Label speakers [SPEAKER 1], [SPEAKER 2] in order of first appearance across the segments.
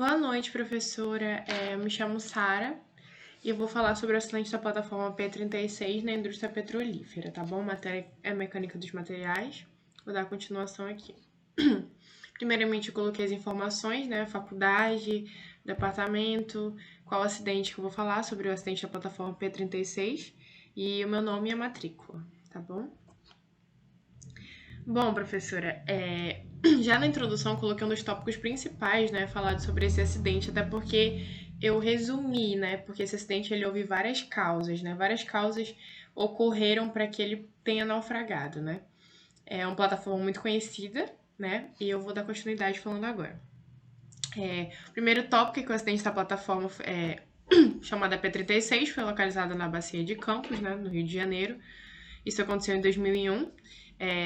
[SPEAKER 1] Boa noite, professora. Eu me chamo Sara e eu vou falar sobre o acidente da plataforma P36 na indústria petrolífera, tá bom? Matéria é mecânica dos materiais. Vou dar continuação aqui. Primeiramente, eu coloquei as informações, né? Faculdade, departamento, qual acidente que eu vou falar sobre o acidente da plataforma P36 e o meu nome e a matrícula, tá bom? Bom, professora, já na introdução coloquei um dos tópicos principais, né, falado sobre esse acidente, até porque eu resumi, né, porque esse acidente ele houve várias causas, né, várias causas ocorreram para que ele tenha naufragado, né. É uma plataforma muito conhecida, né, e eu vou dar continuidade falando agora. O primeiro tópico é que o acidente da plataforma chamada P36 foi localizada na bacia de Campos, né, no Rio de Janeiro. Isso aconteceu em 2001.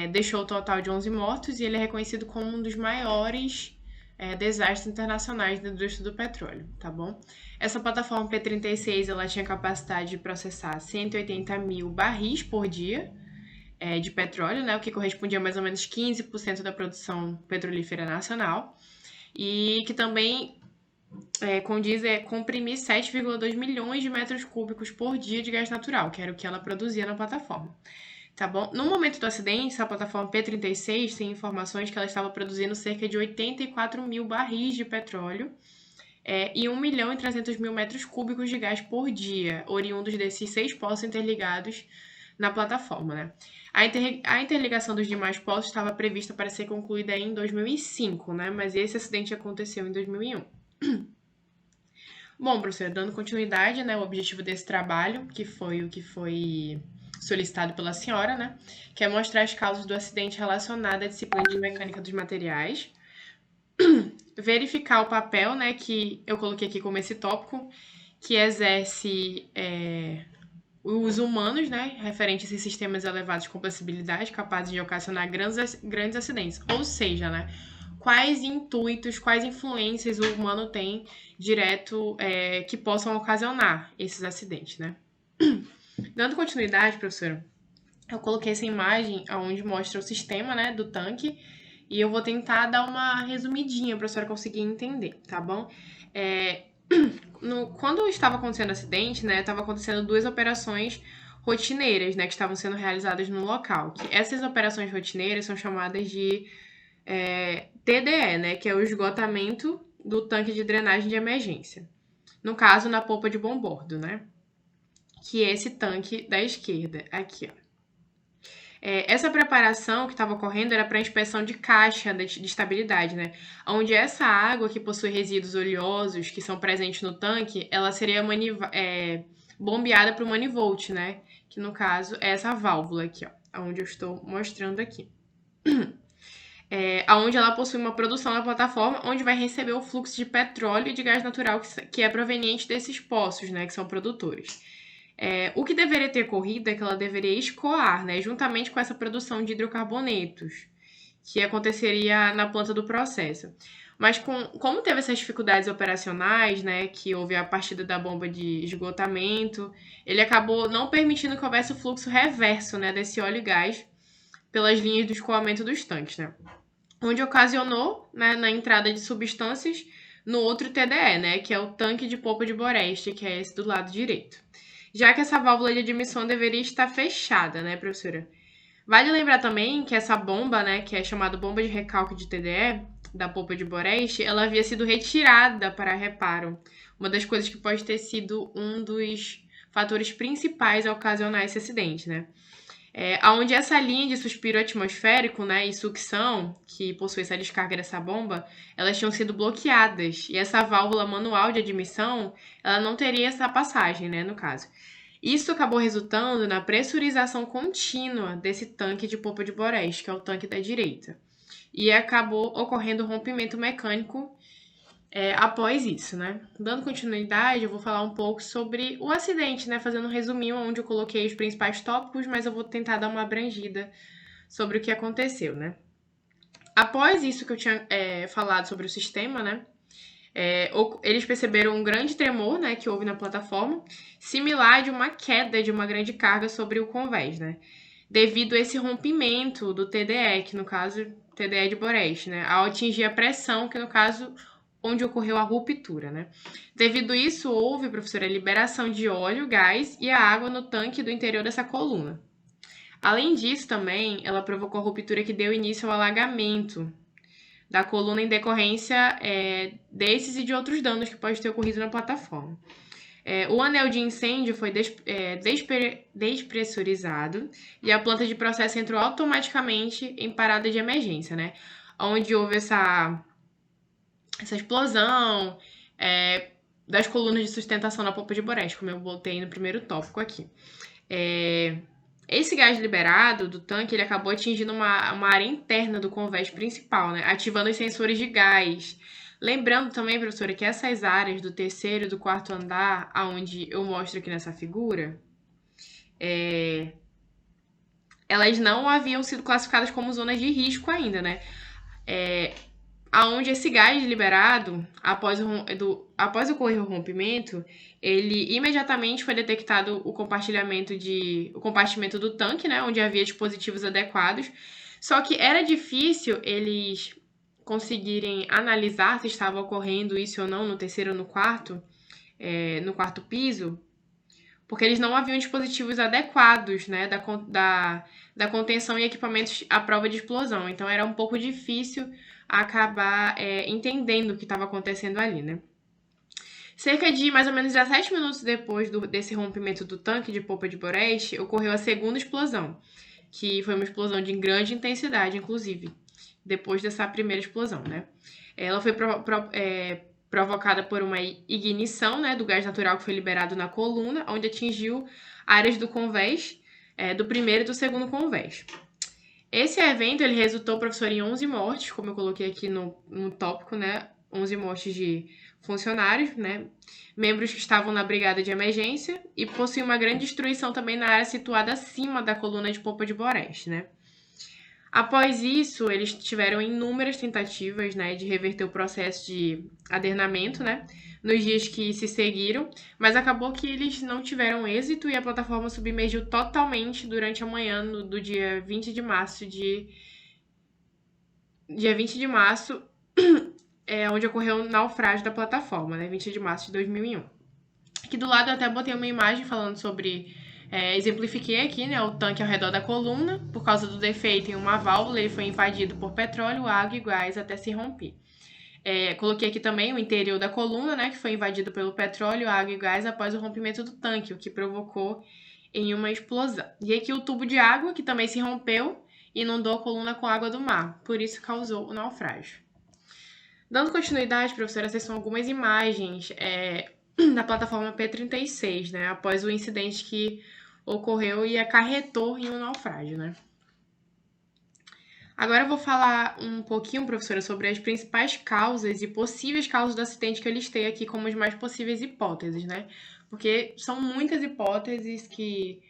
[SPEAKER 1] Deixou o total de 11 mortos e ele é reconhecido como um dos maiores desastres internacionais da indústria do petróleo, tá bom? Essa plataforma P36 ela tinha capacidade de processar 180 mil barris por dia de petróleo, né, o que correspondia a mais ou menos 15% da produção petrolífera nacional, e que também condiz comprimir 7,2 milhões de metros cúbicos por dia de gás natural, que era o que ela produzia na plataforma. Tá bom? No momento do acidente, a plataforma P36 tem informações que ela estava produzindo cerca de 84 mil barris de petróleo e 1 milhão e 300 mil metros cúbicos de gás por dia, oriundos desses 6 poços interligados na plataforma, né? A interligação dos demais poços estava prevista para ser concluída em 2005, né? Mas esse acidente aconteceu em 2001. Bom, professora, dando continuidade, né, o objetivo desse trabalho, que foi o que foi solicitado pela senhora, né, que é mostrar as causas do acidente relacionado à disciplina de mecânica dos materiais, verificar o papel, né, que eu coloquei aqui como esse tópico, que exerce os humanos, né, referente a esses sistemas elevados de compressibilidade, capazes de ocasionar grandes acidentes. Ou seja, né, quais intuitos, quais influências o humano tem direto que possam ocasionar esses acidentes, né? Dando continuidade, professora, eu coloquei essa imagem onde mostra o sistema, né, do tanque e eu vou tentar dar uma resumidinha para a senhora conseguir entender, tá bom? Quando estava acontecendo o acidente, né, estava acontecendo duas operações rotineiras, né, que estavam sendo realizadas no local. Que essas operações rotineiras são chamadas de TDE, né, que é o esgotamento do tanque de drenagem de emergência. No caso, na polpa de bombordo, né, que é esse tanque da esquerda, aqui, ó. Essa preparação que estava ocorrendo era para inspeção de caixa de estabilidade, né? Onde essa água que possui resíduos oleosos que são presentes no tanque, ela seria bombeada para o manifold, né? Que no caso é essa válvula aqui, ó, onde eu estou mostrando aqui. Onde ela possui uma produção na plataforma, onde vai receber o fluxo de petróleo e de gás natural que é proveniente desses poços, né? Que são produtores. O que deveria ter ocorrido é que ela deveria escoar, né, juntamente com essa produção de hidrocarbonetos, que aconteceria na planta do processo. Mas como teve essas dificuldades operacionais, né, que houve a partida da bomba de esgotamento, ele acabou não permitindo que houvesse o fluxo reverso, né, desse óleo e gás pelas linhas do escoamento dos tanques, né, onde ocasionou, né, na entrada de substâncias no outro TDE, né, que é o tanque de polpa de Boreste, que é esse do lado direito. Já que essa válvula de admissão deveria estar fechada, né, professora? Vale lembrar também que essa bomba, né, que é chamada bomba de recalque de TDE, da polpa de Boreste, ela havia sido retirada para reparo. Uma das coisas que pode ter sido um dos fatores principais a ocasionar esse acidente, né? Onde essa linha de suspiro atmosférico, né, e sucção, que possui essa descarga dessa bomba, elas tinham sido bloqueadas. E essa válvula manual de admissão, ela não teria essa passagem, né, no caso. Isso acabou resultando na pressurização contínua desse tanque de polpa de Boreste, que é o tanque da direita. E acabou ocorrendo um rompimento mecânico após isso, né? Dando continuidade, eu vou falar um pouco sobre o acidente, né? Fazendo um resuminho onde eu coloquei os principais tópicos, mas eu vou tentar dar uma abrangida sobre o que aconteceu, né? Após isso que eu tinha falado sobre o sistema, né? Eles perceberam um grande tremor, né, que houve na plataforma, similar de uma queda de uma grande carga sobre o convés, né? Devido a esse rompimento do TDE, que no caso, TDE de Boreste, né? Ao atingir a pressão, que no caso onde ocorreu a ruptura, né? Devido a isso, houve, professora, liberação de óleo, gás e a água no tanque do interior dessa coluna. Além disso, também, ela provocou a ruptura que deu início ao alagamento da coluna em decorrência desses e de outros danos que podem ter ocorrido na plataforma. O anel de incêndio foi despressurizado e a planta de processo entrou automaticamente em parada de emergência, né? Onde houve essa explosão das colunas de sustentação na polpa de borés, como eu botei no primeiro tópico aqui. Esse gás liberado do tanque, ele acabou atingindo uma área interna do convés principal, né? Ativando os sensores de gás. Lembrando também, professora, que essas áreas do terceiro e do quarto andar, aonde eu mostro aqui nessa figura, elas não haviam sido classificadas como zonas de risco ainda, né? Aonde esse gás liberado, após ocorrer o rompimento, ele imediatamente foi detectado o compartimento do tanque, né? Onde havia dispositivos adequados. Só que era difícil eles conseguirem analisar se estava ocorrendo isso ou não no terceiro ou no quarto piso, porque eles não haviam dispositivos adequados, né, da contenção e equipamentos à prova de explosão. Então, era um pouco difícil acabar entendendo o que estava acontecendo ali, né. Cerca de mais ou menos 17 minutos depois desse rompimento do tanque de polpa de borés, ocorreu a segunda explosão, que foi uma explosão de grande intensidade, inclusive, depois dessa primeira explosão, né. Ela foi provocada por uma ignição, né, do gás natural que foi liberado na coluna, onde atingiu áreas do convés, do primeiro e do segundo convés. Esse evento, ele resultou, professor, em 11 mortes, como eu coloquei aqui no tópico, né, 11 mortes de funcionários, né, membros que estavam na brigada de emergência e possui uma grande destruição também na área situada acima da coluna de polpa de borés, né. Após isso, eles tiveram inúmeras tentativas, né, de reverter o processo de adernamento, né, nos dias que se seguiram, mas acabou que eles não tiveram êxito e a plataforma submergiu totalmente durante a manhã do dia 20 de março onde ocorreu o naufrágio da plataforma, né, 20 de março de 2001. Aqui do lado eu até botei uma imagem falando sobre... exemplifiquei aqui, né, o tanque ao redor da coluna. Por causa do defeito em uma válvula, ele foi invadido por petróleo, água e gás até se romper. Coloquei aqui também o interior da coluna, né, que foi invadido pelo petróleo, água e gás após o rompimento do tanque, o que provocou em uma explosão. E aqui o tubo de água, que também se rompeu e inundou a coluna com água do mar, por isso causou o naufrágio. Dando continuidade, professora, essas são algumas imagens da plataforma P-36, né, após o incidente que ocorreu e acarretou em um naufrágio, né. Agora eu vou falar um pouquinho, professora, sobre as principais causas e possíveis causas do acidente que eu listei aqui como as mais possíveis hipóteses, né, porque são muitas hipóteses que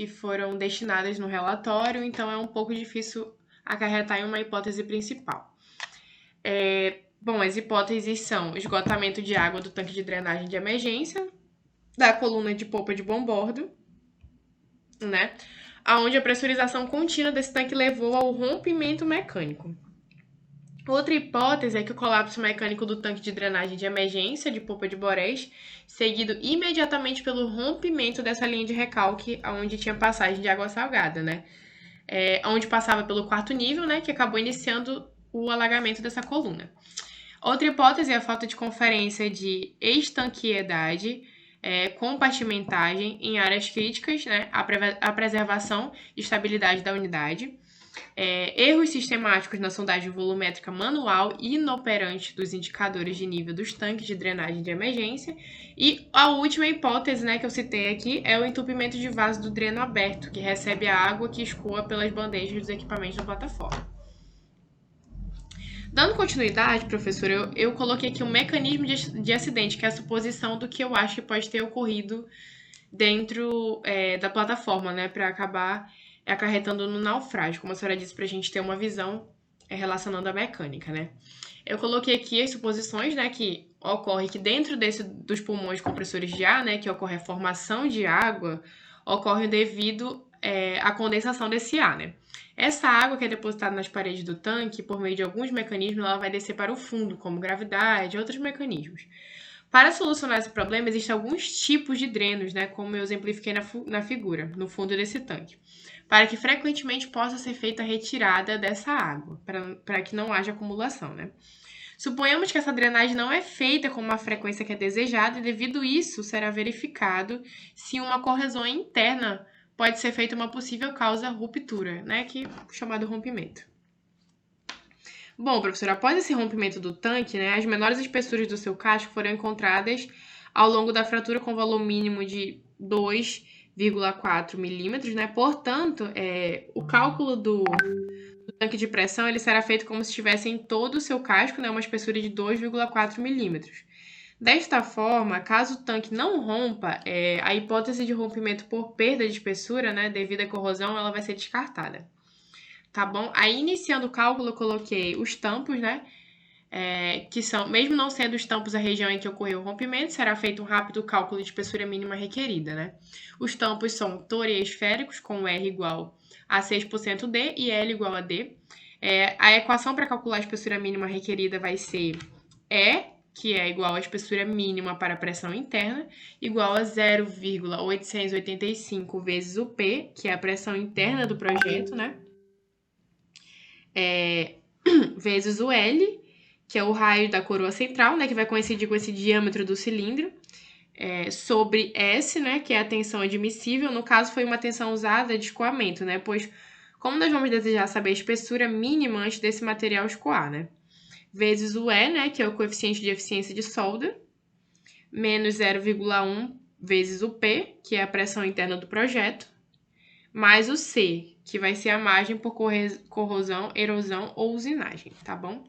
[SPEAKER 1] foram destinadas no relatório, então é um pouco difícil acarretar em uma hipótese principal. Bom, as hipóteses são esgotamento de água do tanque de drenagem de emergência, da coluna de polpa de bombordo, né? Onde a pressurização contínua desse tanque levou ao rompimento mecânico. Outra hipótese é que o colapso mecânico do tanque de drenagem de emergência de polpa de borés, seguido imediatamente pelo rompimento dessa linha de recalque, onde tinha passagem de água salgada, né? Onde passava pelo quarto nível, né? Que acabou iniciando o alagamento dessa coluna. Outra hipótese é a falta de conferência de estanquiedade, compartimentagem em áreas críticas, né, a preservação e estabilidade da unidade, erros sistemáticos na sondagem volumétrica manual e inoperante dos indicadores de nível dos tanques de drenagem de emergência, e a última hipótese, né, que eu citei aqui é o entupimento de vaso do dreno aberto, que recebe a água que escoa pelas bandejas dos equipamentos da plataforma. Dando continuidade, professor, eu coloquei aqui um mecanismo de acidente, que é a suposição do que eu acho que pode ter ocorrido dentro da plataforma, né, para acabar acarretando no naufrágio, como a senhora disse, para a gente ter uma visão relacionando a mecânica, né. Eu coloquei aqui as suposições, né, que ocorre que dentro dos pulmões compressores de ar, né, que ocorre a formação de água, ocorre devido a condensação desse ar, né? Essa água que é depositada nas paredes do tanque, por meio de alguns mecanismos, ela vai descer para o fundo, como gravidade e outros mecanismos. Para solucionar esse problema, existem alguns tipos de drenos, né, como eu exemplifiquei na figura, no fundo desse tanque, para que frequentemente possa ser feita a retirada dessa água, para que não haja acumulação, né? Suponhamos que essa drenagem não é feita com uma frequência que é desejada e, devido a isso, será verificado se uma corrosão interna pode ser feita uma possível causa ruptura, né, que é chamado rompimento. Bom, professor, após esse rompimento do tanque, né, as menores espessuras do seu casco foram encontradas ao longo da fratura com valor mínimo de 2,4 milímetros, né? Portanto, o cálculo do tanque de pressão ele será feito como se estivesse em todo o seu casco, né, uma espessura de 2,4 milímetros. Desta forma, caso o tanque não rompa, a hipótese de rompimento por perda de espessura, né, devido à corrosão, ela vai ser descartada. Tá bom? Aí, iniciando o cálculo, eu coloquei os tampos, né? Que são, mesmo não sendo os tampos a região em que ocorreu o rompimento, será feito um rápido cálculo de espessura mínima requerida, né? Os tampos são toreesféricos, com R igual a 6% D e L igual a D. A equação para calcular a espessura mínima requerida vai ser E, que é igual à espessura mínima para a pressão interna, igual a 0,885 vezes o P, que é a pressão interna do projeto, né? Vezes o L, que é o raio da coroa central, né, que vai coincidir com esse diâmetro do cilindro, sobre S, né, que é a tensão admissível. No caso, foi uma tensão usada de escoamento, né, pois como nós vamos desejar saber a espessura mínima antes desse material escoar, né, vezes o E, né, que é o coeficiente de eficiência de solda, menos 0,1 vezes o P, que é a pressão interna do projeto, mais o C, que vai ser a margem por corrosão, erosão ou usinagem, tá bom?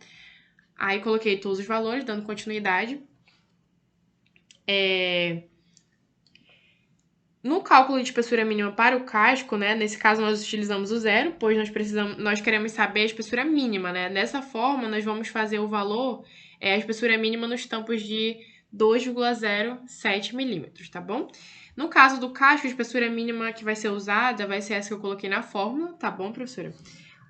[SPEAKER 1] Aí coloquei todos os valores, dando continuidade. No cálculo de espessura mínima para o casco, né? Nesse caso nós utilizamos o zero, pois nós queremos saber a espessura mínima, né? Dessa forma, nós vamos fazer o valor, a espessura mínima nos tampos de 2,07 milímetros, tá bom? No caso do casco, a espessura mínima que vai ser usada vai ser essa que eu coloquei na fórmula, tá bom, professora?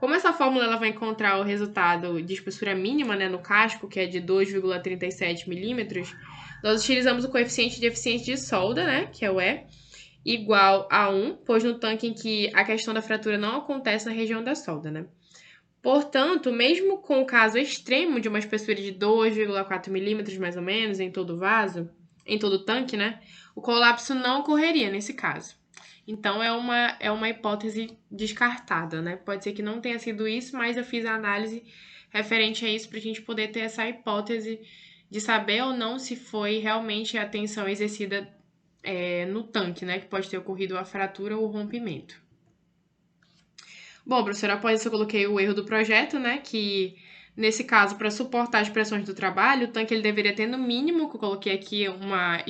[SPEAKER 1] Como essa fórmula ela vai encontrar o resultado de espessura mínima, né, no casco, que é de 2,37 milímetros, nós utilizamos o coeficiente de eficiência de solda, né, que é o E, igual a 1, pois no tanque em que a questão da fratura não acontece na região da solda, né? Portanto, mesmo com o caso extremo de uma espessura de 2,4 milímetros, mais ou menos, em todo o vaso, em todo o tanque, né, o colapso não ocorreria nesse caso. Então, é uma hipótese descartada, né? Pode ser que não tenha sido isso, mas eu fiz a análise referente a isso para a gente poder ter essa hipótese de saber ou não se foi realmente a tensão exercida no tanque, né? Que pode ter ocorrido a fratura ou o rompimento. Bom, professora, após isso eu coloquei o erro do projeto, né? Que, nesse caso, para suportar as pressões do trabalho, o tanque ele deveria ter, no mínimo, que eu coloquei aqui, uma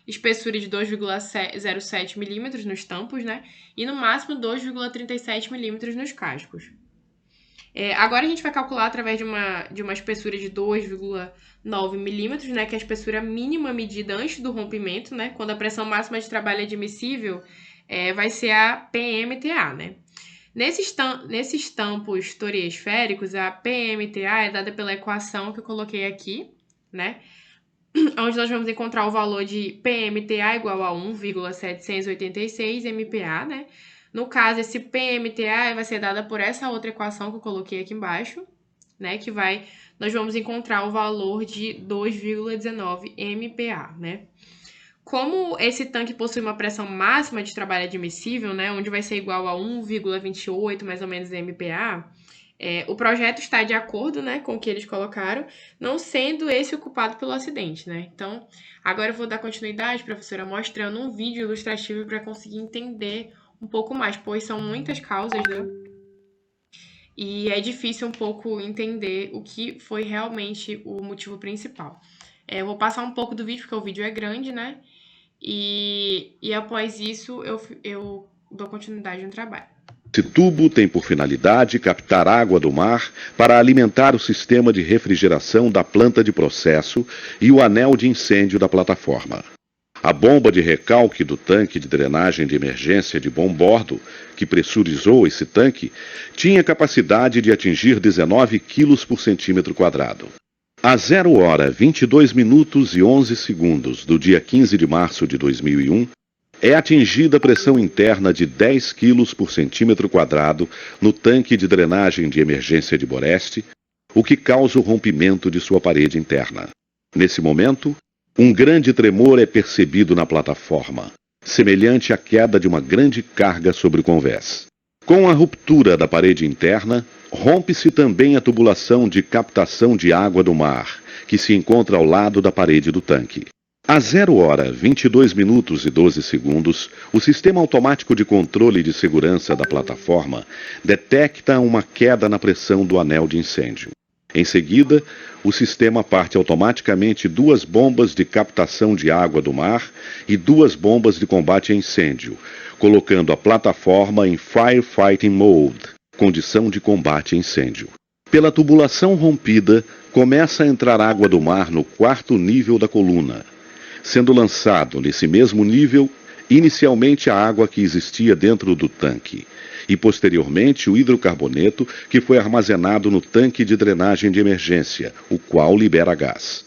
[SPEAKER 1] espessura de 2,07 milímetros nos tampos, né? E no máximo 2,37 milímetros nos cascos. Agora a gente vai calcular através de uma espessura de 2,9 milímetros, né? Que é a espessura mínima medida antes do rompimento, né? Quando a pressão máxima de trabalho é admissível, vai ser a PMTA, né? Nesses tampos toreesféricos, a PMTA é dada pela equação que eu coloquei aqui, né? Onde nós vamos encontrar o valor de PMTA igual a 1,786 MPa, né? No caso, esse PMTA vai ser dada por essa outra equação que eu coloquei aqui embaixo, né? Nós vamos encontrar o valor de 2,19 MPa, né? Como esse tanque possui uma pressão máxima de trabalho admissível, né? Onde vai ser igual a 1,28 mais ou menos MPa, o projeto está de acordo, né, com o que eles colocaram, não sendo esse o culpado pelo acidente, né? Então, agora eu vou dar continuidade, professora, mostrando um vídeo ilustrativo para conseguir entender um pouco mais, pois são muitas causas, né? E é difícil um pouco entender o que foi realmente o motivo principal. Eu vou passar um pouco do vídeo, porque o vídeo é grande, né? E após isso, eu dou continuidade no trabalho.
[SPEAKER 2] Esse tubo tem por finalidade captar água do mar para alimentar o sistema de refrigeração da planta de processo e o anel de incêndio da plataforma. A bomba de recalque do tanque de drenagem de emergência de bom bordo, que pressurizou esse tanque, tinha capacidade de atingir 19 quilos por centímetro quadrado. Às 0 hora 22 minutos e 11 segundos do dia 15 de março de 2001, é atingida a pressão interna de 10 quilos por centímetro quadrado no tanque de drenagem de emergência de Boreste, o que causa o rompimento de sua parede interna. Nesse momento, um grande tremor é percebido na plataforma, semelhante à queda de uma grande carga sobre o convés. Com a ruptura da parede interna, rompe-se também a tubulação de captação de água do mar, que se encontra ao lado da parede do tanque. Às 0 hora 22 minutos e 12 segundos, o sistema automático de controle de segurança da plataforma detecta uma queda na pressão do anel de incêndio. Em seguida, o sistema parte automaticamente 2 bombas de captação de água do mar e 2 bombas de combate a incêndio, colocando a plataforma em Firefighting Mode, condição de combate a incêndio. Pela tubulação rompida, começa a entrar água do mar no 4º nível da coluna, sendo lançado nesse mesmo nível inicialmente a água que existia dentro do tanque e posteriormente o hidrocarboneto que foi armazenado no tanque de drenagem de emergência, o qual libera gás.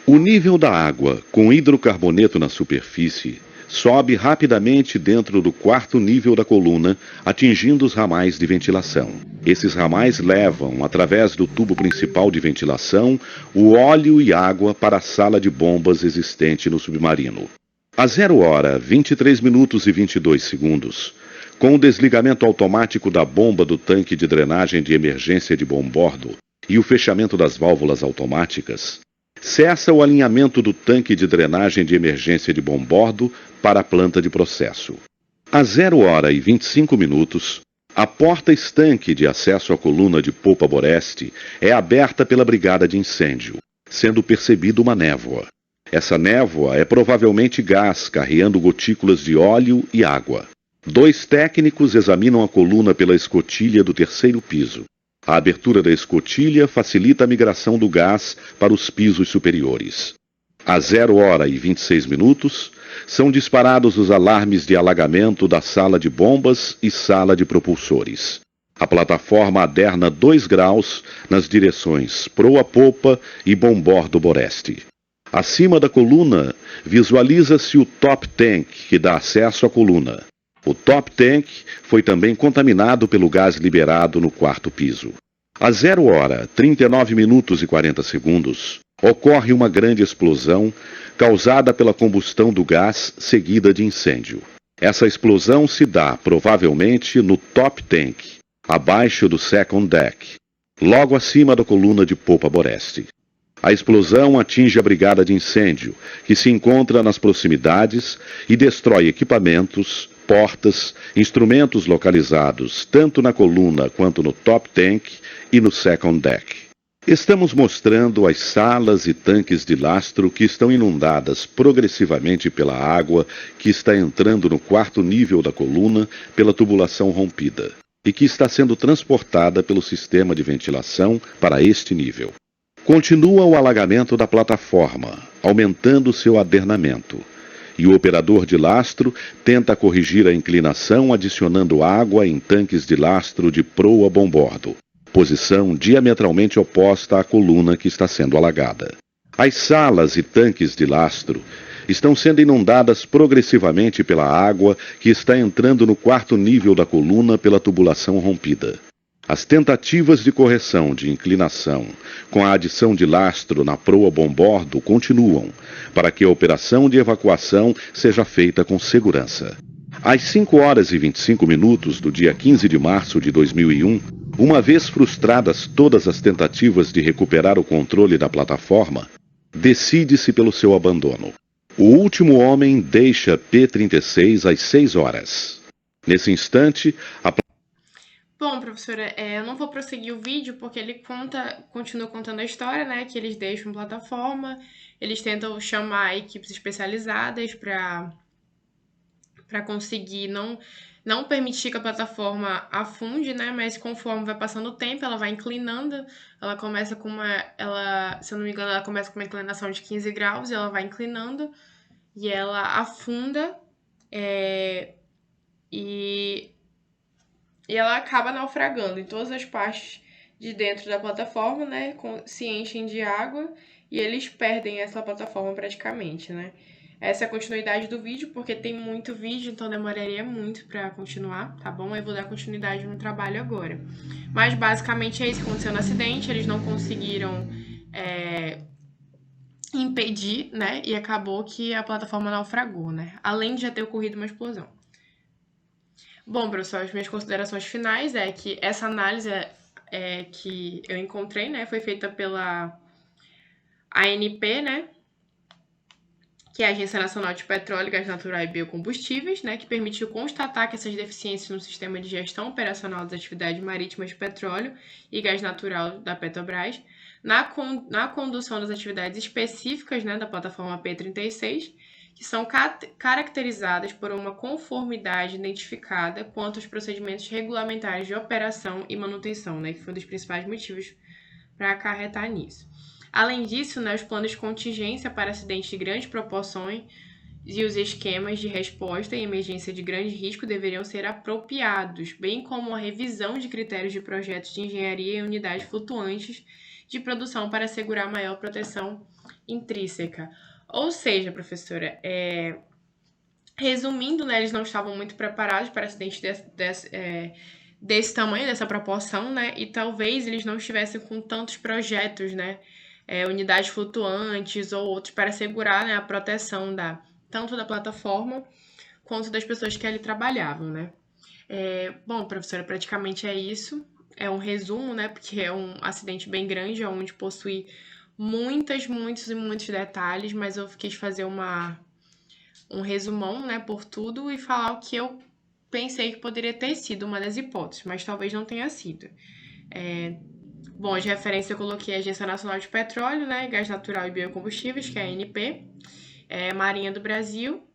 [SPEAKER 2] O nível da água com hidrocarboneto na superfície sobe rapidamente dentro do 4º nível da coluna, atingindo os ramais de ventilação. Esses ramais levam, através do tubo principal de ventilação, o óleo e água para a sala de bombas existente no submarino. Às 0 hora 23 minutos e 22 segundos, com o desligamento automático da bomba do tanque de drenagem de emergência de bom bordo e o fechamento das válvulas automáticas, cessa o alinhamento do tanque de drenagem de emergência de bom bordo para a planta de processo. Às 0 hora e 25 minutos, a porta estanque de acesso à coluna de popa Boreste é aberta pela brigada de incêndio, sendo percebida uma névoa. Essa névoa é provavelmente gás carreando gotículas de óleo e água. 2 técnicos examinam a coluna pela escotilha do 3º piso. A abertura da escotilha facilita a migração do gás para os pisos superiores. Às 0 hora e 26 minutos, são disparados os alarmes de alagamento da sala de bombas e sala de propulsores. A plataforma aderna 2 graus nas direções proa-popa e bombordo-boreste. Acima da coluna, visualiza-se o top tank que dá acesso à coluna. O top tank foi também contaminado pelo gás liberado no 4º piso. Às 0 hora 39 minutos e 40 segundos, ocorre uma grande explosão causada pela combustão do gás seguida de incêndio. Essa explosão se dá, provavelmente, no top tank, abaixo do second deck, logo acima da coluna de popa Boreste. A explosão atinge a brigada de incêndio, que se encontra nas proximidades e destrói equipamentos, portas, instrumentos localizados tanto na coluna quanto no top tank e no second deck. Estamos mostrando as salas e tanques de lastro que estão inundadas progressivamente pela água que está entrando no 4º nível da coluna pela tubulação rompida e que está sendo transportada pelo sistema de ventilação para este nível. Continua o alagamento da plataforma, aumentando seu adernamento. E o operador de lastro tenta corrigir a inclinação adicionando água em tanques de lastro de proa bombordo, posição diametralmente oposta à coluna que está sendo alagada. As salas e tanques de lastro estão sendo inundadas progressivamente pela água que está entrando no 4º nível da coluna pela tubulação rompida. As tentativas de correção de inclinação com a adição de lastro na proa bombordo continuam, para que a operação de evacuação seja feita com segurança. Às 5 horas e 25 minutos do dia 15 de março de 2001, uma vez frustradas todas as tentativas de recuperar o controle da plataforma, decide-se pelo seu abandono. O último homem deixa P-36 às 6 horas. Nesse instante, a
[SPEAKER 1] Bom, professora, eu não vou prosseguir o vídeo porque ele continua contando a história, né? Que eles deixam plataforma, eles tentam chamar equipes especializadas para conseguir não permitir que a plataforma afunde, né? Mas conforme vai passando o tempo, ela vai inclinando. Ela começa com se eu não me engano, ela começa com uma inclinação de 15 graus e ela vai inclinando. e ela afunda e ela acaba naufragando em todas as partes de dentro da plataforma, né? Se enchem de água e eles perdem essa plataforma praticamente, né? Essa é a continuidade do vídeo, porque tem muito vídeo, então demoraria muito para continuar, tá bom? Eu vou dar continuidade no trabalho agora. Mas basicamente é isso que aconteceu no acidente, eles não conseguiram impedir, né? E acabou que a plataforma naufragou, né? Além de já ter ocorrido uma explosão. Bom, professor, as minhas considerações finais é que essa análise que eu encontrei, né, foi feita pela ANP, né, que é a Agência Nacional de Petróleo, Gás Natural e Biocombustíveis, né, que permitiu constatar que essas deficiências no sistema de gestão operacional das atividades marítimas de petróleo e gás natural da Petrobras, na condução das atividades específicas, né, da plataforma P36, que são caracterizadas por uma conformidade identificada quanto aos procedimentos regulamentares de operação e manutenção, né, que foi um dos principais motivos para acarretar nisso. Além disso, né, os planos de contingência para acidentes de grandes proporções e os esquemas de resposta em emergência de grande risco deveriam ser apropriados, bem como a revisão de critérios de projetos de engenharia e unidades flutuantes de produção para assegurar maior proteção intrínseca. Ou seja, professora, resumindo, né, eles não estavam muito preparados para acidentes desse tamanho, dessa proporção, né, e talvez eles não estivessem com tantos projetos, né, unidades flutuantes ou outros para assegurar, né, a proteção tanto da plataforma quanto das pessoas que ali trabalhavam, né. Bom, professora, praticamente é isso. É um resumo, né, porque é um acidente bem grande, onde possui muitos detalhes, mas eu quis fazer um resumão, né, por tudo e falar o que eu pensei que poderia ter sido uma das hipóteses, mas talvez não tenha sido. Bom, de referência eu coloquei a Agência Nacional de Petróleo, né, Gás Natural e Biocombustíveis, que é a ANP, Marinha do Brasil